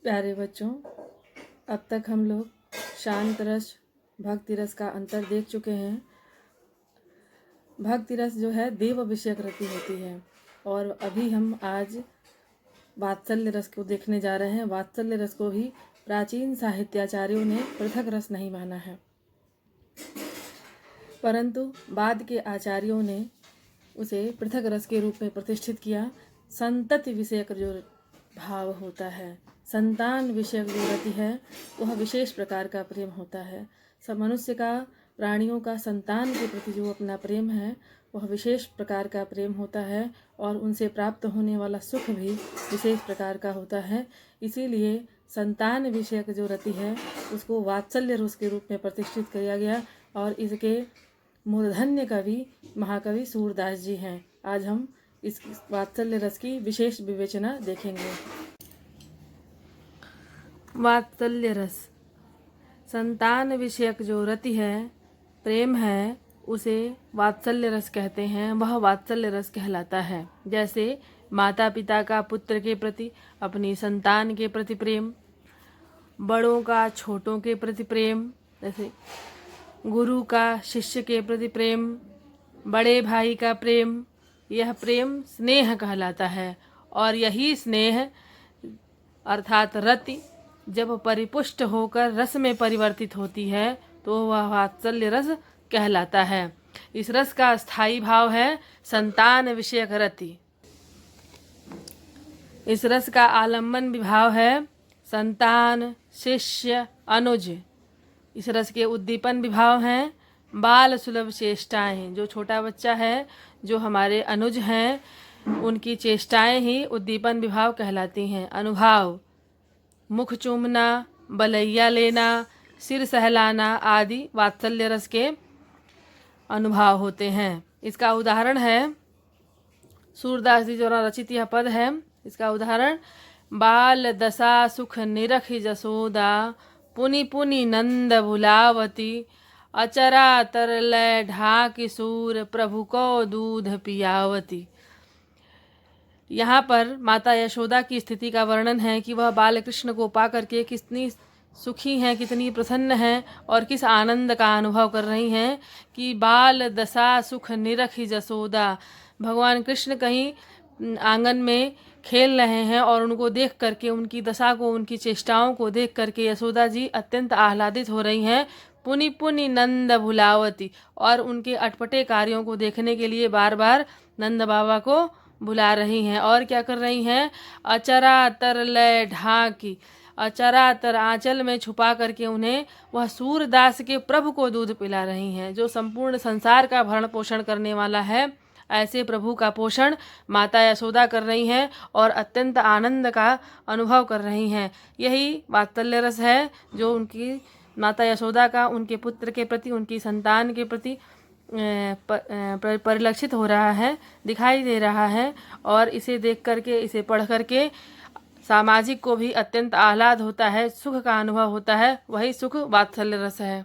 प्यारे बच्चों, अब तक हम लोग शांत रस भक्ति रस का अंतर देख चुके हैं। भक्ति रस जो है देव विषयक रति होती है और अभी हम आज वात्सल्य रस को देखने जा रहे हैं। वात्सल्य रस को भी प्राचीन साहित्याचार्यों ने पृथक रस नहीं माना है, परंतु बाद के आचार्यों ने उसे पृथक रस के रूप में प्रतिष्ठित किया। संतति विषयक जो भाव होता है, संतान विषयक जो रति है, वह विशेष प्रकार का प्रेम होता है। सब मनुष्य का, प्राणियों का संतान के प्रति जो अपना प्रेम है वह विशेष प्रकार का प्रेम होता है और उनसे प्राप्त होने वाला सुख भी विशेष प्रकार का होता है। इसीलिए संतान विषयक जो रति है उसको वात्सल्य रस के रूप में प्रतिष्ठित किया गया और इसके मूर्धन्य कवि महाकवि सूरदास जी हैं। आज हम इस वात्सल्य रस की विशेष विवेचना देखेंगे। वात्सल्य रस संतान विषयक जो रति है, प्रेम है, उसे वात्सल्य रस कहते हैं। वह वात्सल्य रस कहलाता है। जैसे माता पिता का पुत्र के प्रति, अपनी संतान के प्रति प्रेम, बड़ों का छोटों के प्रति प्रेम, जैसे गुरु का शिष्य के प्रति प्रेम, बड़े भाई का प्रेम, यह प्रेम स्नेह कहलाता है। और यही स्नेह अर्थात रति जब परिपुष्ट होकर रस में परिवर्तित होती है तो वह वात्सल्य रस कहलाता है। इस रस का स्थायी भाव है संतान विषयक रति। इस रस का आलम्बन विभाव है संतान, शिष्य, अनुज। इस रस के उद्दीपन विभाव हैं बाल सुलभ चेष्टाएं। जो छोटा बच्चा है, जो हमारे अनुज हैं, उनकी चेष्टाएं ही उद्दीपन विभाव कहलाती हैं। अनुभाव, मुख चूमना, बलैया लेना, सिर सहलाना आदि वात्सल्य रस के अनुभाव होते हैं। इसका उदाहरण है, सूरदास जी द्वारा रचित यह पद है। इसका उदाहरण, बाल दशा सुख निरख जसोदा, पुनि पुनि नंद भुलावती, अचरा तरलय ढाकी सूर, प्रभु को दूध पियावती। यहाँ पर माता यशोदा की स्थिति का वर्णन है कि वह बाल कृष्ण को पा करके कितनी सुखी हैं, कितनी प्रसन्न हैं और किस आनंद का अनुभव कर रही हैं कि बाल दशा सुख निरखी जसोदा। भगवान कृष्ण कहीं आंगन में खेल रहे हैं और उनको देख करके, उनकी दशा को, उनकी चेष्टाओं को देख करके यशोदा जी अत्यंत आह्लादित हो रही हैं। पुनि पुनि नंद भुलावती, और उनके अटपटे कार्यों को देखने के लिए बार बार नंद बाबा को बुला रही हैं। और क्या कर रही हैं, अचरा तरलय ढाकी, अचरा तर आंचल में छुपा करके उन्हें वह सूरदास के प्रभु को दूध पिला रही हैं, जो संपूर्ण संसार का भरण पोषण करने वाला है। ऐसे प्रभु का पोषण माता यशोदा कर रही हैं और अत्यंत आनंद का अनुभव कर रही हैं। यही वात्सल्य रस है जो उनकी माता यशोदा का उनके पुत्र के प्रति, उनकी संतान के प्रति परिलक्षित हो रहा है, दिखाई दे रहा है। और इसे देख करके, इसे पढ़ करके सामाजिक को भी अत्यंत आह्लाद होता है, सुख का अनुभव होता है। वही सुख वात्सल्य रस है।